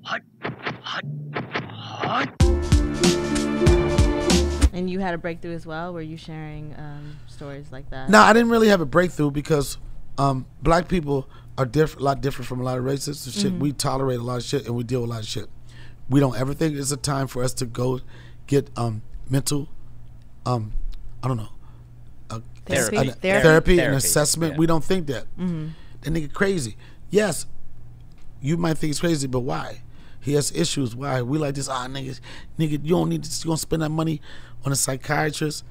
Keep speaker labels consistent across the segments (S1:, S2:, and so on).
S1: Hot, hot, hot.
S2: And you had a breakthrough as well? Were you sharing stories like that?
S3: No, I didn't really have a breakthrough because black people are a lot different from a lot of races. So shit, we tolerate a lot of shit and we deal with a lot of shit. We don't ever think it's a time for us to go get mental, I don't know, therapy and assessment. Yeah. We don't think that. That nigga crazy. Yes, you might think it's crazy, but why? He has issues. Why? We like this. Nigga, you don't need to. You gonna spend that money on a psychiatrist?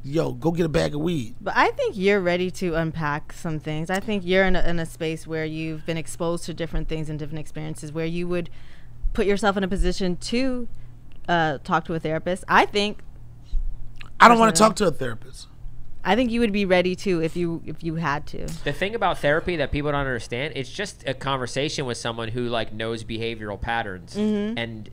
S3: Yo, go get a bag of weed.
S2: But I think you're ready to unpack some things. I think you're in a space where you've been exposed to different things and different experiences where you would put yourself in a position to talk to a therapist. I think.
S3: I don't want to talk to a therapist.
S2: I think you would be ready to if you had to.
S4: The thing about therapy that people don't understand, it's just a conversation with someone who like knows behavioral patterns, and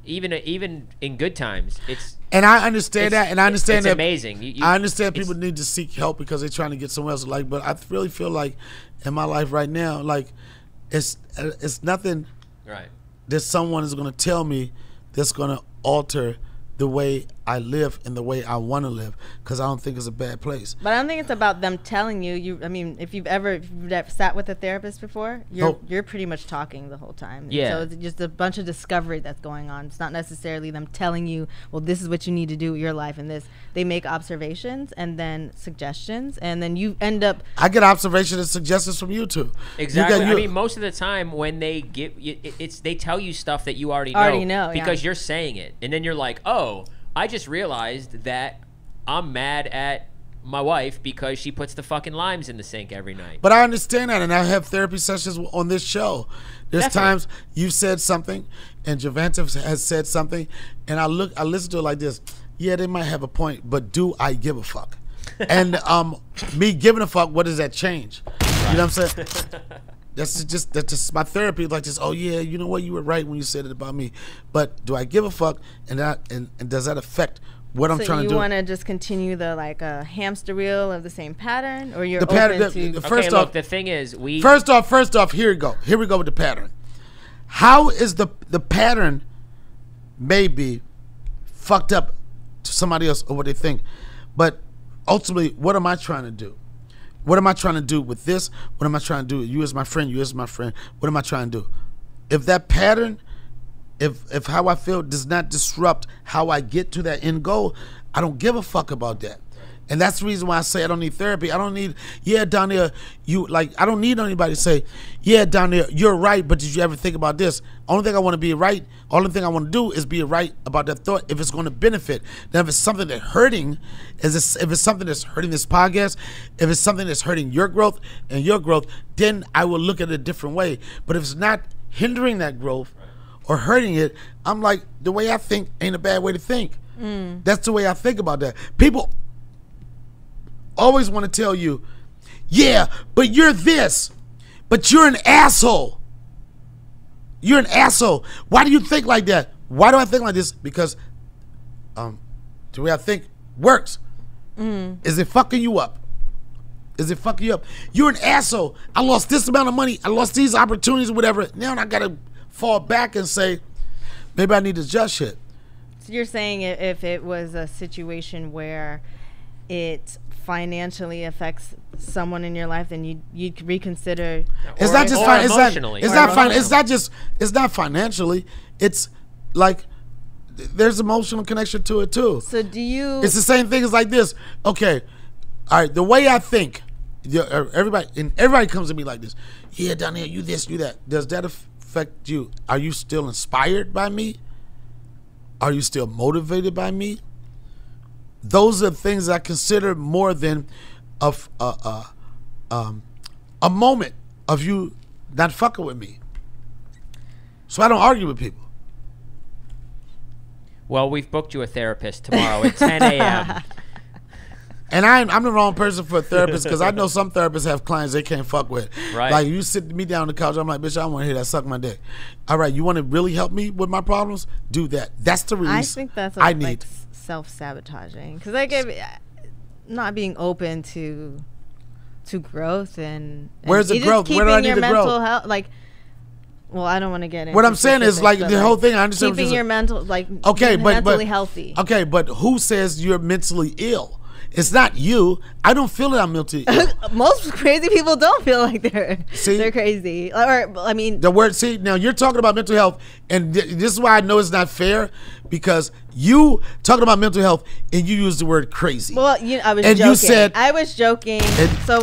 S4: even in good times, it's. And
S3: I understand that, and I understand
S4: it's
S3: that
S4: amazing.
S3: I understand people need to seek help because they're trying to get somewhere else. Like, but I really feel like in my life right now, like it's nothing.
S4: Right.
S3: That someone is going to tell me that's going to alter the way I live and the way I want to live, because I don't think it's a bad place.
S2: But I don't think it's about them telling you. I mean, if you've ever sat with a therapist before, you're pretty much talking the whole time.
S4: Yeah.
S2: So it's just a bunch of discovery that's going on. It's not necessarily them telling you, well, this is what you need to do with your life and this. They make observations and then suggestions, and then you end up.
S3: I get observations and suggestions from you too.
S4: Exactly. I mean, most of the time when they give they tell you stuff that you already know because you're saying it, and then you're like, oh. I just realized that I'm mad at my wife because she puts the fucking limes in the sink every night.
S3: But I understand that, and I have therapy sessions on this show. There's
S4: Definitely.
S3: times you've said something, and Jivanta has said something, and I listen to it like this. Yeah, they might have a point, but do I give a fuck? And me giving a fuck, what does that change? Right. You know what I'm saying? That's just my therapy. Like this. Oh yeah, you know what? You were right when you said it about me. But do I give a fuck? And does that affect what I'm trying to do?
S2: So you want to just continue the like a hamster wheel of the same pattern, or you're
S3: the pattern,
S2: open to?
S4: Okay, look. The thing is,
S3: first off. Here we go. Here we go with the pattern. How is the pattern maybe fucked up to somebody else or what they think, but ultimately, what am I trying to do? What am I trying to do with this? What am I trying to do? You as my friend, you as my friend. What am I trying to do? If that pattern, if how I feel does not disrupt how I get to that end goal, I don't give a fuck about that. And that's the reason why I say I don't need therapy. I don't need, Donnell, I don't need anybody to say, Donnell, you're right, but did you ever think about this? Only thing I want to be right, only thing I want to do is be right about that thought if it's going to benefit. Now, if it's something that's hurting, if it's something that's hurting this podcast, if it's something that's hurting your growth and your growth, then I will look at it a different way. But if it's not hindering that growth or hurting it, I'm like, the way I think ain't a bad way to think. That's the way I think about that. People always want to tell you, yeah, but you're this, but you're an asshole. You're an asshole. Why do you think like that? Why do I think like this? Because the way I think works. Is it fucking you up? Is it fucking you up? You're an asshole. I lost this amount of money. I lost these opportunities or whatever. Now I got to fall back and say, maybe I need to adjust shit.
S2: So you're saying if it was a situation where it financially affects someone in your life, then you'd reconsider.
S3: It's not just
S4: emotionally.
S3: It's not financially. It's like there's emotional connection to it too.
S2: So do you?
S3: It's the same thing as like this. Okay, all right. The way I think, everybody comes to me like this. Yeah, Donnell, you this, you that. Does that affect you? Are you still inspired by me? Are you still motivated by me? Those are things I consider more than a moment of you not fucking with me. So I don't argue with people.
S4: Well, we've booked you a therapist tomorrow at 10 a.m.
S3: And I'm the wrong person for a therapist because I know some therapists have clients they can't fuck with.
S4: Right.
S3: Like you sit me down on the couch, I'm like, bitch, I don't want to hear that, suck my dick. All right, you want to really help me with my problems? Do that. That's the release
S2: I think that's
S3: I need.
S2: Like self-sabotaging, because like not being open to growth and
S3: where's the
S2: just
S3: growth? Where do I need
S2: your
S3: to
S2: mental
S3: grow?
S2: health, like Well, I don't want to get into
S3: what I'm saying is like the whole thing. I understand
S2: keeping your mental mentally healthy.
S3: Okay, but who says you're mentally ill? It's not you. I don't feel that I'm mentally ill.
S2: Most crazy people don't feel like they're crazy. Or I mean,
S3: the word. See, now you're talking about mental health, and this is why I know it's not fair, because you talking about mental health and you use the word crazy.
S2: Well, I was joking. You said I was joking. So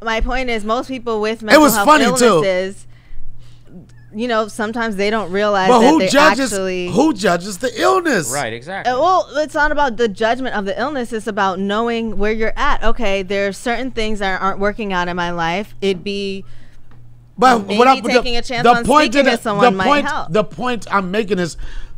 S2: my point is, most people with mental health illnesses, sometimes they don't realize
S3: who judges the illness?
S4: Right, exactly.
S2: Well, it's not about the judgment of the illness. It's about knowing where you're at. Okay, there's certain things that aren't working out in my life. It'd be taking a chance on speaking to someone might help.
S3: The point I'm making is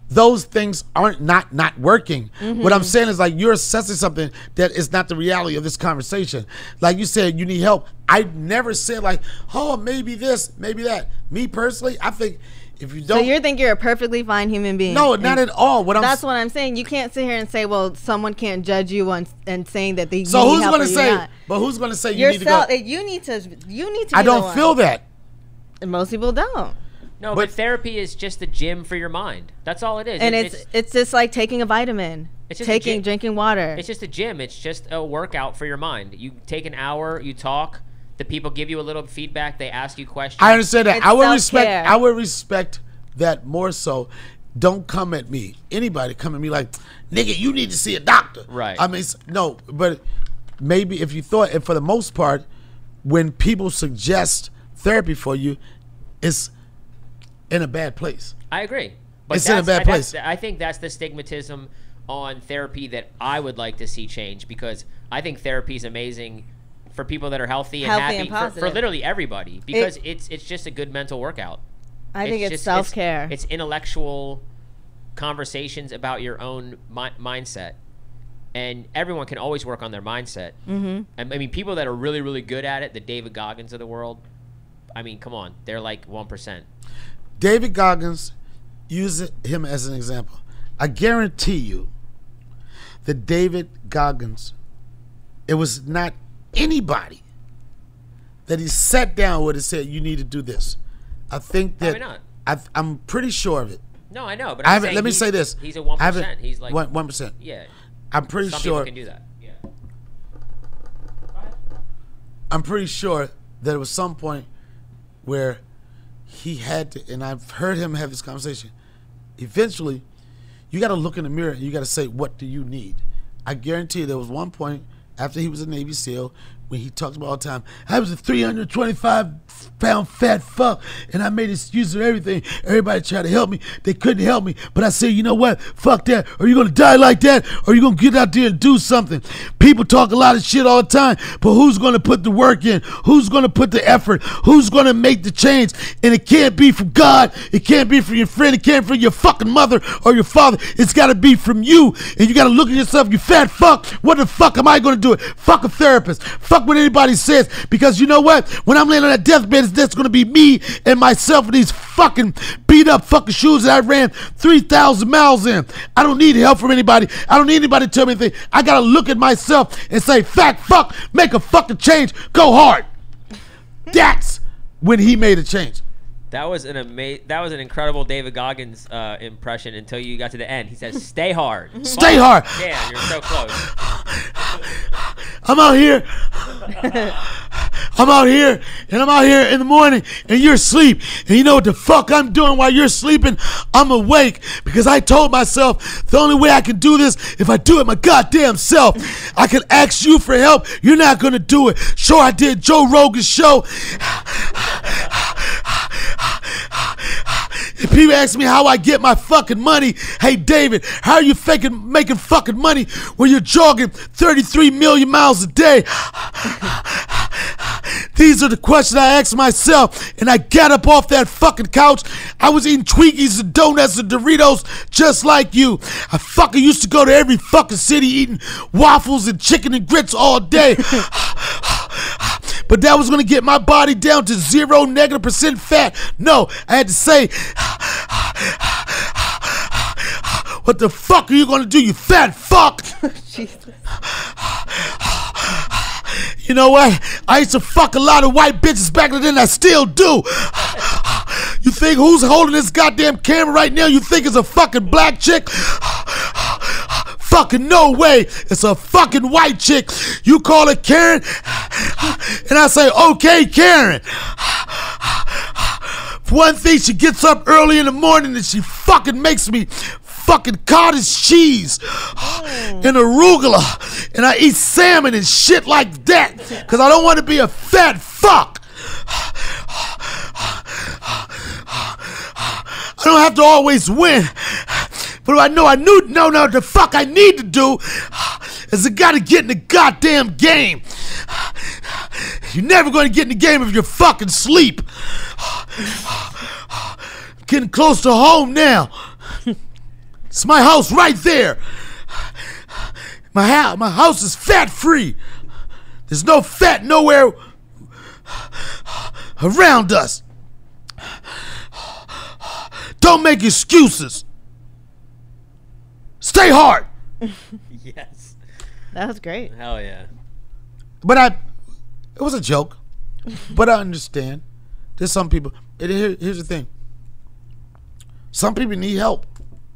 S3: those things aren't not working. Mm-hmm. What I'm saying is like you're assessing something that is not the reality of this conversation. Like you said, you need help. I never said like, oh, maybe this, maybe that. Me personally, I think if you don't.
S2: So you think you're a perfectly fine human being?
S3: No, not at all.
S2: That's what I'm saying. You can't sit here and say, well, someone can't judge you and saying that they.
S3: So who's going to say? Not. But who's going to say you need to go?
S2: You need to.
S3: I don't feel that.
S2: And most people don't.
S4: No, but therapy is just a gym for your mind. That's all it is.
S2: And it's just like taking a vitamin. It's just drinking water.
S4: It's just a gym. It's just a workout for your mind. You take an hour, you talk. The people give you a little feedback. They ask you questions.
S3: I understand that. I would respect that more so. Don't come at me. Anybody come at me like, nigga, you need to see a doctor.
S4: Right.
S3: I mean, no, but maybe if you thought, and for the most part, when people suggest therapy for you, it's in a bad place.
S4: I agree. But
S3: it's in a bad place.
S4: I think that's the stigmatism on therapy that I would like to see change, because I think therapy is amazing for people that are healthy and happy, for literally everybody, because it's just a good mental workout.
S2: I think it's self-care.
S4: It's intellectual conversations about your own mindset. And everyone can always work on their mindset. Mm-hmm. I mean, people that are really, really good at it, the David Goggins of the world, I mean, come on, they're like 1%.
S3: David Goggins, use him as an example. I guarantee you that David Goggins, it was not anybody that he sat down with and said, you need to do this. I think that I'm pretty sure of it.
S4: No, I know, but
S3: let me say this.
S4: He's a 1%. He's like
S3: 1%.
S4: Yeah.
S3: I'm pretty
S4: Some
S3: sure.
S4: people can do that. Yeah.
S3: I'm pretty sure that it was some point where he had to, and I've heard him have this conversation. Eventually, you got to look in the mirror and you got to say, what do you need? I guarantee you there was one point after he was a Navy SEAL when he talked about all the time, I was a 325-pound fat fuck, and I made excuses for everything. Everybody tried to help me. They couldn't help me. But I said, you know what? Fuck that. Are you going to die like that? Or are you going to get out there and do something? People talk a lot of shit all the time, but who's going to put the work in? Who's going to put the effort? Who's going to make the change? And it can't be from God. It can't be from your friend. It can't be from your fucking mother or your father. It's got to be from you. And you got to look at yourself, you fat fuck. What the fuck am I going to do it? Fuck a therapist. Fuck what anybody says, because you know what? When I'm laying on that deathbed, that's going to be me and myself in these fucking beat up fucking shoes that I ran 3,000 miles in. I don't need help from anybody. I don't need anybody to tell me anything. I got to look at myself and say, fat fuck, make a fucking change, go hard. That's when he made a change.
S4: That was an incredible David Goggins impression until you got to the end. He says, "Stay hard,
S3: stay hard."
S4: Damn, you're so close.
S3: I'm out here. I'm out here in the morning, and you're asleep. And you know what the fuck I'm doing while you're sleeping? I'm awake because I told myself the only way I can do this if I do it my goddamn self. I can ask you for help. You're not gonna do it. Sure, I did Joe Rogan's show. If people ask me how I get my fucking money, hey David, how are you making fucking money when you're jogging 33 million miles a day? These are the questions I asked myself, and I got up off that fucking couch. I was eating Twinkies and donuts and Doritos just like you. I fucking used to go to every fucking city eating waffles and chicken and grits all day. But that was going to get my body down to -% fat. No, I had to say, what the fuck are you going to do, you fat fuck?
S2: Jesus.
S3: You know what? I used to fuck a lot of white bitches back then. I still do. You think who's holding this goddamn camera right now? You think it's a fucking black chick? Fucking no way. It's a fucking white chick. You call it Karen, and I say, okay, Karen. For one thing, she gets up early in the morning and she fucking makes me fucking cottage cheese and arugula, and I eat salmon and shit like that because I don't want to be a fat fuck. I don't have to always win, but the fuck I need to do is I gotta get in the goddamn game. You're never gonna get in the game if you're fucking sleep. Getting close to home now. It's my house right there. My house is fat free. There's no fat nowhere around us. Don't make excuses. Stay hard.
S4: Yes.
S2: That was great.
S4: Hell yeah.
S3: But it was a joke. But I understand. There's some people. Here's the thing. Some people need help.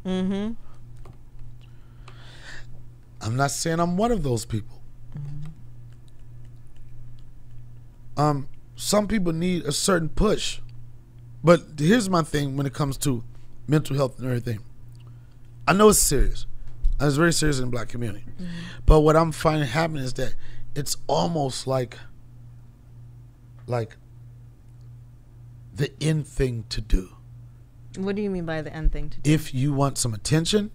S2: Mm-hmm.
S3: I'm not saying I'm one of those people.
S2: Mm-hmm.
S3: Some people need a certain push. But here's my thing when it comes to mental health and everything. I know it's serious. It's very serious in the black community. Mm-hmm. But what I'm finding happening is that it's almost like the end thing to do.
S2: What do you mean by the end thing to do?
S3: If you want some attention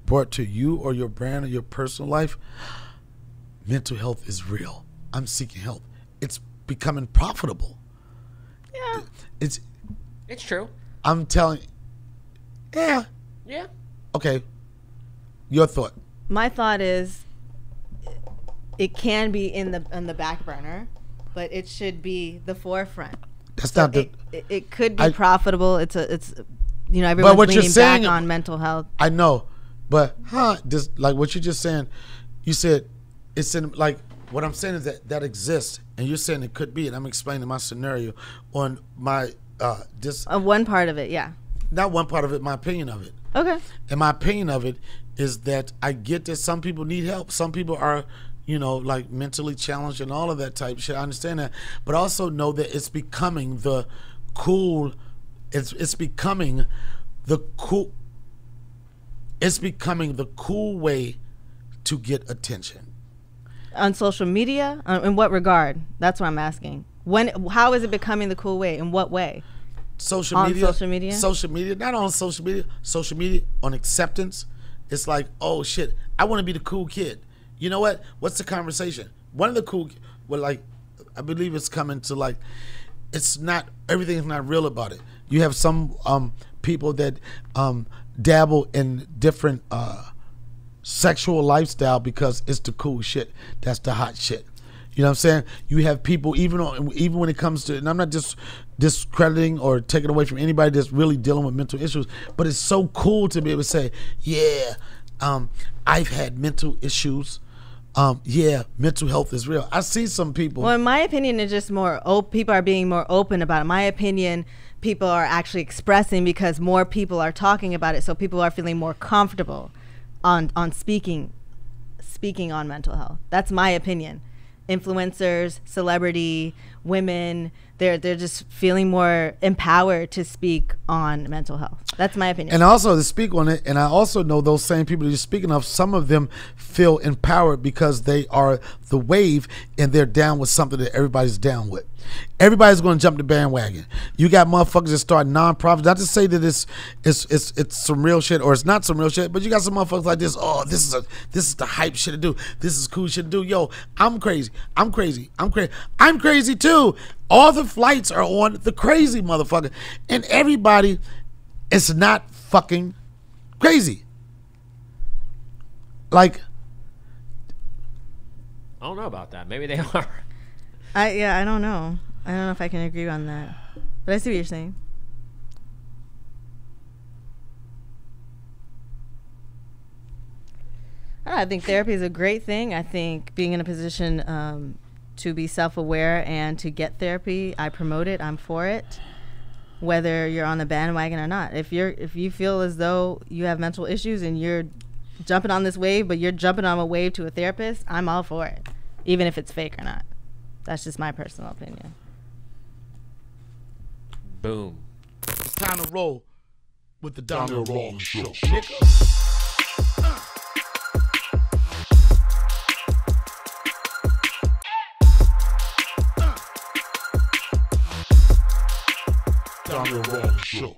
S3: brought to you or your brand or your personal life, mental health is real. I'm seeking help. It's becoming profitable.
S2: Yeah.
S4: It's true.
S3: I'm telling you. Yeah.
S4: Yeah.
S3: Okay. Your thought.
S2: My thought is it can be in the back burner, but it should be the forefront.
S3: That's
S2: so
S3: not the.
S2: It could be profitable. It's everyone's leaning back on mental health.
S3: I know, but just like what you're just saying, you said it's in like what I'm saying is that exists, and you're saying it could be, and I'm explaining my scenario on my
S2: one part of it, yeah.
S3: Not one part of it, my opinion of it.
S2: Okay.
S3: And my opinion of it is that I get that some people need help. Some people are, like mentally challenged and all of that type of shit. I understand that. But I also know that it's becoming the cool, it's becoming the cool way to get attention.
S2: On social media? In what regard? That's what I'm asking. How is it becoming the cool way? In what way?
S3: Social
S2: media, not on social media, on acceptance. It's like, oh shit, I want to be the cool kid. You know what? What's the conversation? One of the cool, I believe it's coming to it's not, everything's not real about it. You have some people that dabble in different sexual lifestyle because it's the cool shit. That's the hot shit. You know what I'm saying? You have people, even when it comes to, and I'm not just discrediting or taking away from anybody that's really dealing with mental issues, but it's so cool to be able to say, yeah, I've had mental issues. Yeah, mental health is real. I see some people. Well, in my opinion, it's just people are being more open about it. In my opinion, people are actually expressing because more people are talking about it, so people are feeling more comfortable on speaking on mental health. That's my opinion. Influencers, celebrity, women, they're just feeling more empowered to speak on mental health. That's my opinion.
S3: And also to speak on it, and I also know those same people that you're speaking of, some of them feel empowered because they are the wave and they're down with something that everybody's down with. Everybody's going to jump the bandwagon. You got motherfuckers that start nonprofits. Not to say that it's some real shit or it's not some real shit, but you got some motherfuckers like this. Oh, this is the hype shit to do. This is cool shit to do. Yo, I'm crazy. I'm crazy too. All the flights are on the crazy motherfucker, and everybody is not fucking crazy.
S4: I don't know about that. Maybe they are.
S2: I don't know. I don't know if I can agree on that. But I see what you're saying. I think therapy is a great thing. I think being in a position to be self-aware and to get therapy, I promote it. I'm for it. whether you're on the bandwagon or not. If you feel as though you have mental issues and you're jumping on this wave, but you're jumping on a wave to a therapist, I'm all for it, even if it's fake or not. That's just my personal opinion.
S4: Boom.
S3: It's time to roll with the Donnell Rawlings Show. Donnell Rawlings Show.